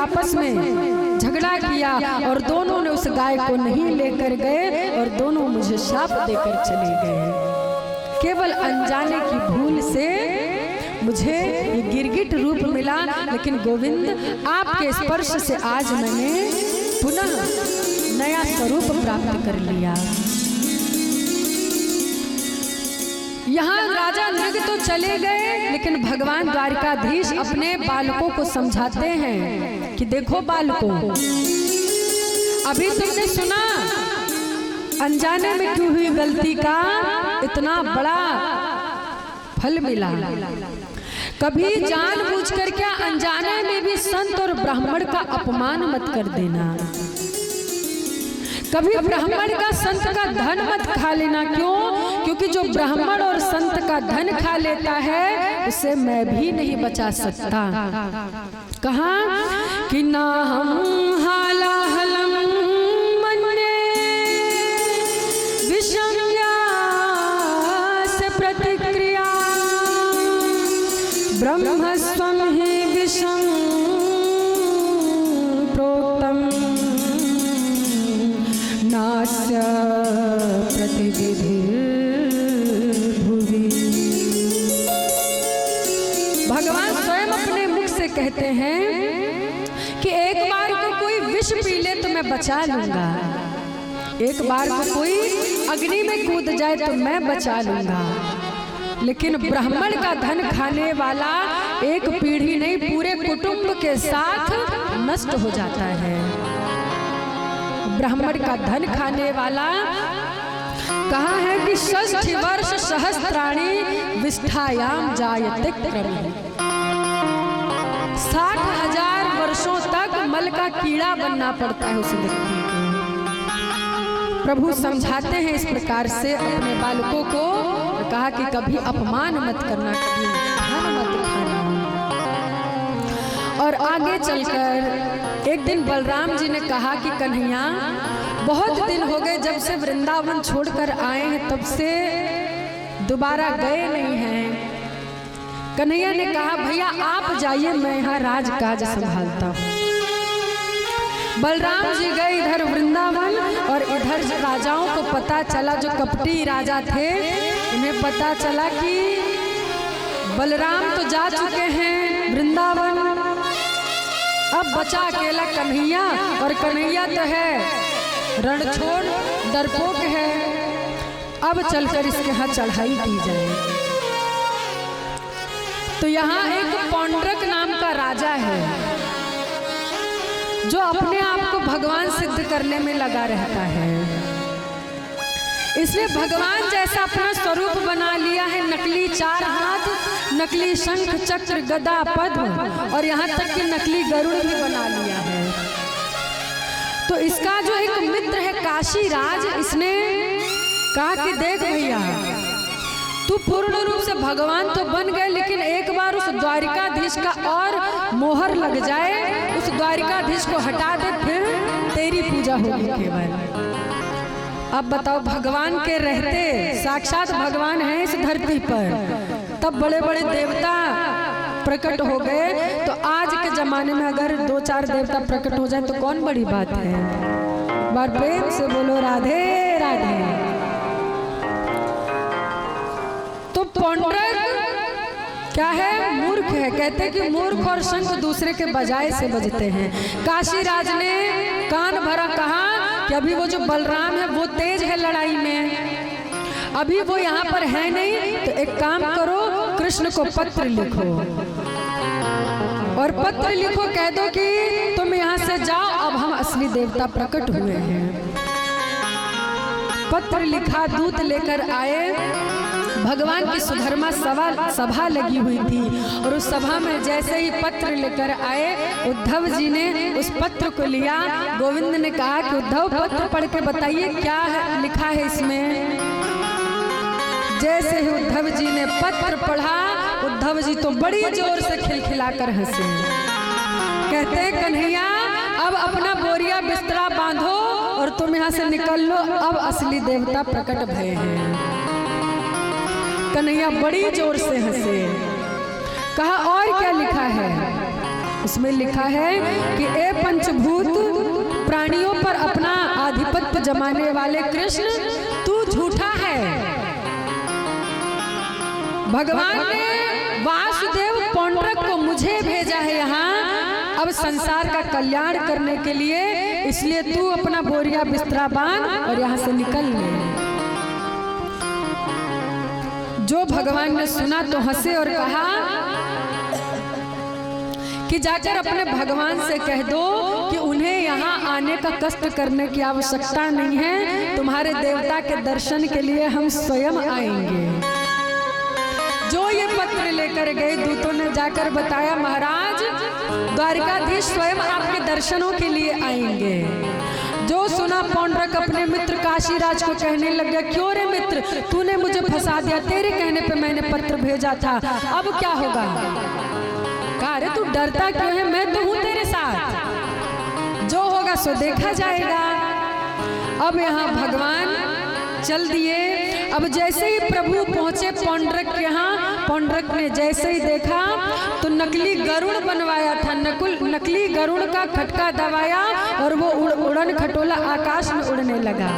आपस में झगड़ा किया और दोनों ने उस गाय को नहीं लेकर गए और दोनों मुझे शाप देकर चले गए। केवल अनजाने की भूल से मुझे ये गिरगिट रूप मिला, लेकिन गोविंद आपके स्पर्श से आज मैंने पुनः नया स्वरूप प्राप्त कर लिया। यहाँ राजा नृग तो चले गए, लेकिन भगवान द्वारिकाधीश अपने बालकों को समझाते हैं कि देखो बालकों, अभी तुमने सुना अनजाने में की हुई गलती का इतना बड़ा फल मिला। कभी जानबूझकर क्या अनजाने में भी संत और ब्राह्मण का अपमान मत कर देना। कभी ब्राह्मण का संत का धन मत खा लेना। क्यों? क्योंकि जो ब्राह्मण और संत का धन खा लेता है उसे मैं भी नहीं बचा सकता। कहा कि ना हम हालाहलम मन्ये विषम्या से प्रतिक्रिया ब्रह्मस्वं ही विषम प्रोक्तम नास्य प्रतिविधि भुवि। भगवान स्वयं अपने मुख से कहते हैं कि एक बार को कोई विष पी ले तो मैं बचा लूंगा, एक बार को कोई अग्नि में कूद जाए तो मैं बचा लूंगा, लेकिन ब्राह्मण का धन खाने वाला एक पीढ़ी नहीं पूरे कुटुंब के साथ नष्ट हो जाता है। ब्राह्मण का धन खाने वाला कहा है कि 60 वर्ष सहस्त्राणि विष्ठायाम जायते क्रमे। 60,000 वर्षों तक मल का कीड़ा बनना पड़ता है उस व्यक्ति को। प्रभु समझाते हैं इस प्रकार से अपने बालकों को, कहा कि कभी अपमान मत करना, कभी धन मत खाना। और आगे चलकर एक दिन बलराम जी ने कहा कि कन्हैया, बहुत दिन हो गए जब से वृंदावन छोड़कर आए हैं, तब से दोबारा गए नहीं हैं। कन्हैया ने कहा भैया आप जाइए, मैं यहाँ राजकाज संभालता हूँ। बलराम जी गए इधर वृंदावन, और इधर राजाओं को पता चला, जो कपटी राजा थे उन्हें पता चला कि बलराम तो जा चुके हैं वृंदावन, अब बचा अकेला कन्हैया, और कन्हैया तो है रणछोड़ डरपोक है, अब चलकर इसके यहाँ चढ़ाई की जाए। तो यहाँ एक पौंड्रक नाम का राजा है जो अपने आप को भगवान सिद्ध करने में लगा रहता है। इसने भगवान जैसा अपना स्वरूप बना लिया है, नकली 4 हाथ, नकली शंख चक्र गदा पद्म, और यहाँ तक कि नकली गरुड़ भी बना लिया है। तो इसका जो एक मित्र है काशी राज, इसने कहा कि देख भैया, तू पूर्ण रूप से भगवान तो बन गए, लेकिन एक बार उस द्वारिकाधीश का और मोहर लग जाए, उस द्वारिकाधीश को हटा दे, फिर तेरी पूजा होगी केवल। अब बताओ, भगवान के रहते, साक्षात भगवान है इस धरती पर, तब बड़े बड़े देवता प्रकट हो गए, तो आज के जमाने में अगर 2-4 देवता प्रकट हो जाए तो कौन बड़ी बात है। बार प्रेम से बोलो राधे राधे। तो पौंड्रक क्या है? मूर्ख है। कहते हैं कि मूर्ख और शंख दूसरे के बजाय से बजते हैं। काशी राज ने कान भरा कहा कि अभी वो जो बलराम है वो तेज है लड़ाई में, अभी वो यहाँ पर है नहीं, तो एक काम करो, कृष्ण को पत्र लिखो और पत्र लिखो, कह दो कि तुम यहाँ से जाओ, अब हम असली देवता प्रकट हुए हैं। पत्र लिखा, दूत लेकर आए। भगवान की सुधर्मा सभा लगी हुई थी, और उस सभा में जैसे ही पत्र लेकर आए, उद्धव जी ने उस पत्र को लिया। गोविंद ने कहा कि उद्धव, पत्र पढ़ के बताइए क्या है, लिखा है इसमें। जैसे ही उद्धव जी ने पत्र पढ़ा, उद्धव जी तो बड़ी जोर से खिलखिलाकर हंसे। कहते कन्हैया, अब अपना बोरिया बिस्तरा बांधो और तुम यहाँ से निकल लो, अब असली देवता प्रकट भय हैं। कन्हैया बड़ी जोर से हंसे। कहा और क्या लिखा है? उसमें लिखा है कि ए पंचभूत प्राणियों पर अपना आधिपत्य जमाने वाले कृष्ण, तू झूठा है। भगवान ने वासुदेव पौंड्रक को मुझे भेजा है यहाँ अब संसार का कल्याण करने के लिए, इसलिए तू अपना बोरिया बिस्तरा बांध और यहाँ से निकल ले। जो भगवान ने सुना तो हंसे और कहा कि जाकर अपने भगवान से कह दो कि उन्हें यहाँ आने का कष्ट करने की आवश्यकता नहीं है, तुम्हारे देवता के दर्शन के लिए हम स्वयं आएंगे। जो ये पत्र लेकर गए दूतों ने जाकर बताया, महाराज द्वारिकाधीश स्वयं आपके दर्शनों के लिए आएंगे। जो सुना पौंड्रक अपने मित्र काशीराज को कहने लग गया, क्यों रे मित्र, तूने मुझे फंसा दिया, तेरे कहने पे मैंने पत्र भेजा था, अब क्या होगा? कहा अरे तू डरता क्यों है, मैं तो हूं तेरे साथ, जो होगा सो देखा जाएगा। अब यहाँ भगवान चल दिए। अब जैसे ही प्रभु पहुंचे पौंड्रक के यहाँ, पौंड्रक ने जैसे ही देखा तो नकली गरुड़ बनवाया था, नकली गरुड़ का खटका दबाया और वो उड़न खटोला आकाश में उड़ने लगा।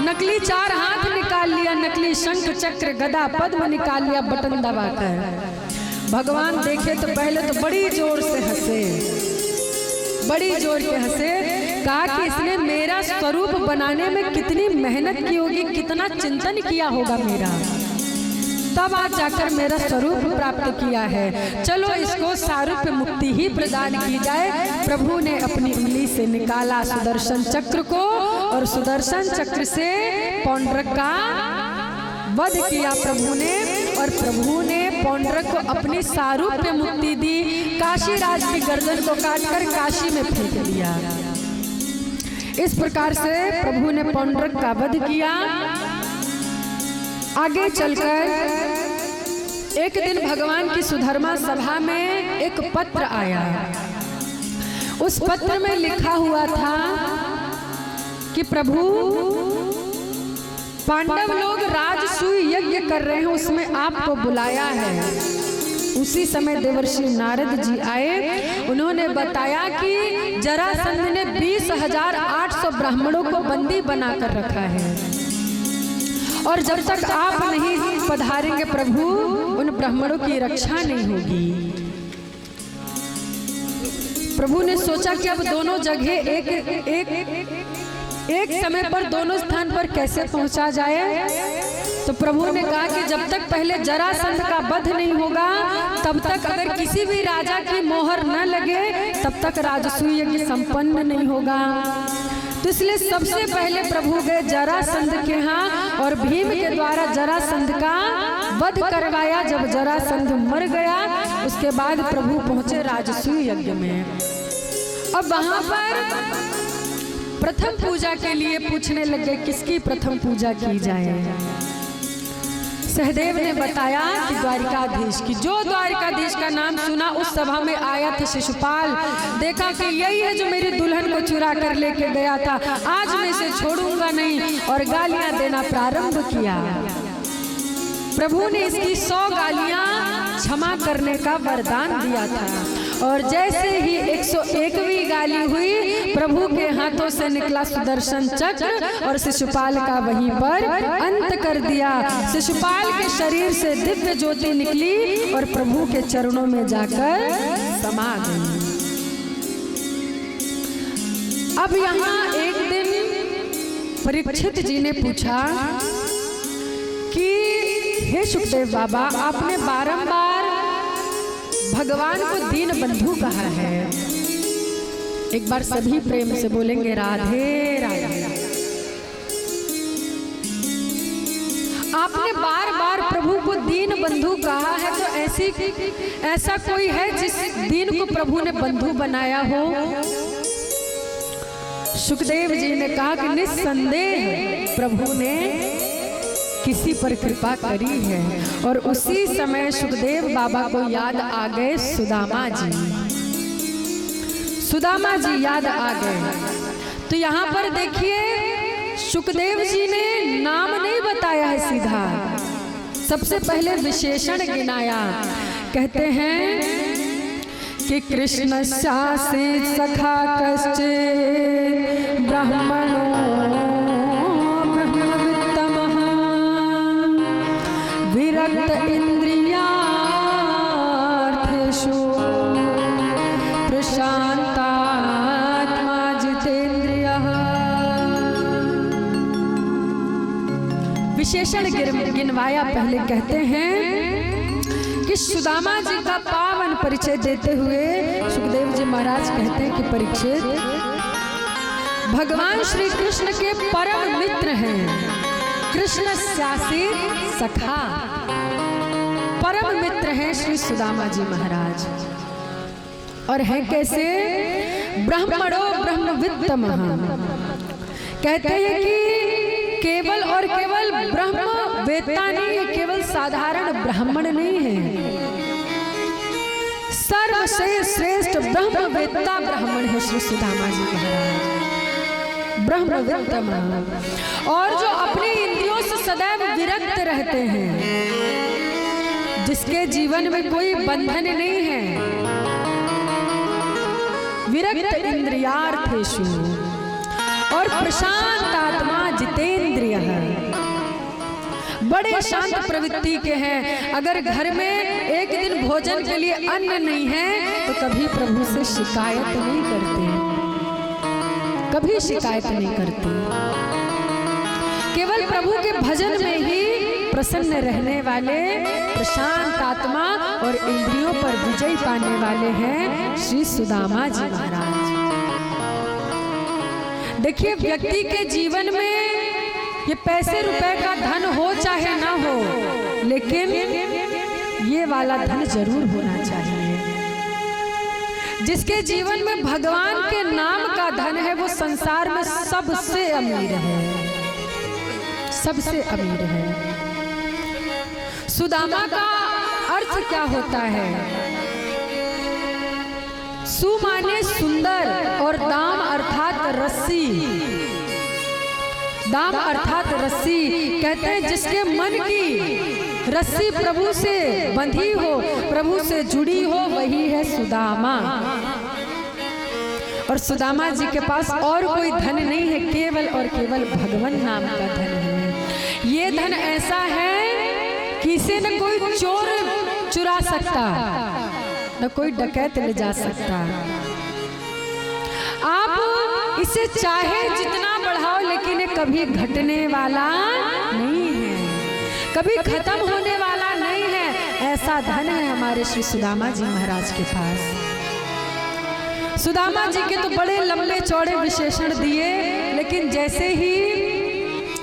नकली 4 हाथ निकाल लिया, नकली शंख चक्र गदा पद्म निकाल लिया बटन दबाकर। भगवान देखे तो पहले तो बड़ी जोर से हंसे, बड़ी जोर के हंसे, कहा कि इसने मेरा स्वरूप बनाने में कितनी मेहनत की होगी, कितना चिंतन किया होगा मेरा, तब आज जाकर मेरा स्वरूप प्राप्त किया है। चलो इसको सारूप्य मुक्ति ही प्रदान की जाए। प्रभु ने अपनी उंगली से निकाला सुदर्शन चक्र को और सुदर्शन चक्र से पौंड्रक का वध किया प्रभु ने, और प्रभु ने पौंड्रक को अपनी सारूप्य मुक्ति दी। काशीराज की गर्दन को काटकर काशी में फेंक दिया। इस प्रकार से प्रभु ने पौंड्रक का वध किया। आगे चलकर एक दिन भगवान की सुधर्मा सभा में एक पत्र आया। उस पत्र में लिखा हुआ था कि प्रभु पांडव लोग राजसूय यज्ञ कर रहे हैं, उसमें आपको बुलाया है। उसी समय देवर्षि नारद जी आए, उन्होंने बताया कि जरासंध ने 20,800 ब्राह्मणों को बंदी बनाकर रखा है और जब तक आप नहीं पधारेंगे प्रभु, उन ब्राह्मणों की रक्षा नहीं होगी। प्रभु ने सोचा कि अब दोनों जगह एक समय पर दोनों स्थान पर कैसे पहुंचा जाए। तो प्रभु ने कहा कि जब तक पहले जरासंध का वध नहीं होगा, तब तक अगर किसी भी राजा की मोहर न लगे, तब तक राजसूय यज्ञ संपन्न नहीं होगा। तो इसलिए सबसे पहले प्रभु गए जरासंध के यहाँ और भीम के द्वारा जरासंध का वध करवाया। जब जरासंध मर गया, उसके बाद प्रभु पहुंचे राजसूय यज्ञ में। अब वहां पर प्रथम पूजा के लिए पूछने लगे किसकी प्रथम पूजा की जाए। सहदेव ने बताया कि द्वारिकाधीश की। जो द्वारिकाधीश का नाम सुना उस सभा में आया था शिशुपाल, देखा कि यही है जो मेरी दुल्हन को चुरा कर लेके गया था, आज मैं इसे छोड़ूंगा नहीं, और गालियां देना प्रारंभ किया। प्रभु ने इसकी 100 गालियां क्षमा करने का वरदान दिया था, और जैसे ही 101वीं गाली हुई, प्रभु के हाथों से निकला सुदर्शन चक्र और शिशुपाल का वहीं पर अंत कर दिया। शिशुपाल के शरीर से दिव्य ज्योति निकली और प्रभु के चरणों में जाकर समा गई। अब यहाँ एक दिन परीक्षित जी ने पूछा कि हे सुखदेव बाबा, आपने बारंबार भगवान को दीन बंधु कहा है। एक बार सभी प्रेम से बोलेंगे राधे राधे। आपने बार बार प्रभु को दीन बंधु कहा है, तो ऐसा कोई है जिस दीन को प्रभु ने बंधु बनाया हो? सुखदेव जी ने कहा कि निस्संदेह प्रभु ने किसी पर कृपा करी है। और उसी समय सुखदेव बाबा को याद आ गए सुदामा जी। सुदामा जी याद आ गए। तो यहाँ पर देखिए, सुखदेव जी ने नाम नहीं बताया है सीधा, सबसे पहले विशेषण गिनाया। कहते हैं कि कृष्ण शासे सखा कश्चित् ब्राह्मणो ब्रह्मवित्तमः विरक्त इंद्रियार्थेषु प्रशांतात्मा जितेन्द्रियः। विशेषण गिनवाया पहले कहते हैं कि सुदामा जी का पावन परिचय देते हुए सुखदेव जी महाराज कहते हैं कि परीक्षित, भगवान श्री कृष्ण के परम मित्र हैं, कृष्ण शासित सखा परम मित्र हैं श्री सुदामा जी महाराज। और है कैसे? ब्राह्मणो ब्रह्मवित्तमः, कहते हैं कि केवल और केवल ब्रह्म वेत्ता नहीं है, केवल साधारण ब्राह्मण नहीं है, सर्व से श्रेष्ठ ब्रह्मवेत्ता ब्राह्मण है श्री सुदामा जी महाराज, ब्रह्मवित्तमः। और जो अपनी इंद्रियों से सदैव विरक्त रहते हैं, जिसके जीवन में कोई बंधन नहीं है, विरक्त इंद्रियार्थेषु और प्रशांत आत्मा जितेंद्रियः, बड़े शांत प्रवृत्ति के हैं। अगर घर में एक दिन भोजन के लिए अन्न नहीं है तो कभी प्रभु से शिकायत नहीं करते, कभी शिकायत नहीं करते, केवल प्रभु के भजन में ही प्रसन्न रहने वाले प्रशांत आत्मा और इंद्रियों पर विजय पाने वाले हैं श्री सुदामा जी महाराज। देखिए, व्यक्ति के जीवन में ये पैसे रुपए का धन हो चाहे ना हो, लेकिन ये वाला धन जरूर होना चाहिए। जिसके जीवन में भगवान के नाम का धन है वो संसार में सबसे अमीर है, सबसे अमीर है। सुदामा का अर्थ क्या होता है? सु माने सुंदर और दाम अर्थात रस्सी, दाम अर्थात रस्सी। कहते हैं जिसके मन की रस्सी प्रभु से बंधी हो, प्रभु से जुड़ी हो, वही है सुदामा। और सुदामा जी के पास और कोई धन नहीं है, केवल और केवल भगवान नाम का धन है। ये धन ऐसा है कि इसे न कोई चोर चुरा सकता, न कोई डकैत ले जा सकता। आप इसे चाहे जितना बढ़ाओ, लेकिन ये कभी घटने वाला नहीं है, कभी खत्म होने वाला नहीं है। ऐसा धन है हमारे श्री सुदामा जी महाराज के पास। सुदामा जी के तो बड़े लंबे चौड़े विशेषण दिए, लेकिन जैसे ही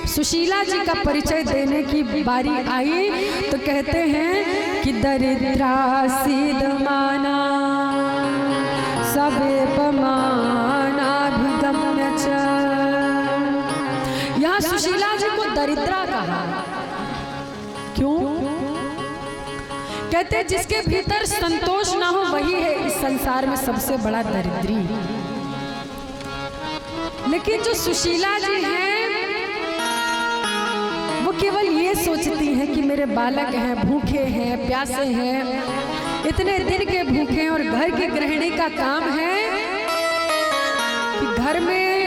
सुशीला जी का परिचय देने की बारी आई तो कहते हैं कि दरिद्रा सीदमाना सवेपमानाभिगम्य च। यहाँ सुशीला जी को दरिद्रा कहा, क्यों? कहते जिसके भीतर संतोष ना हो वही है इस संसार में सबसे बड़ा दरिद्री। लेकिन जो सुशीला जी हैं वो केवल ये सोचती हैं कि मेरे बालक हैं, भूखे हैं, प्यासे हैं, इतने दिन के भूखे हैं, और घर की गृहिणी का काम है कि घर में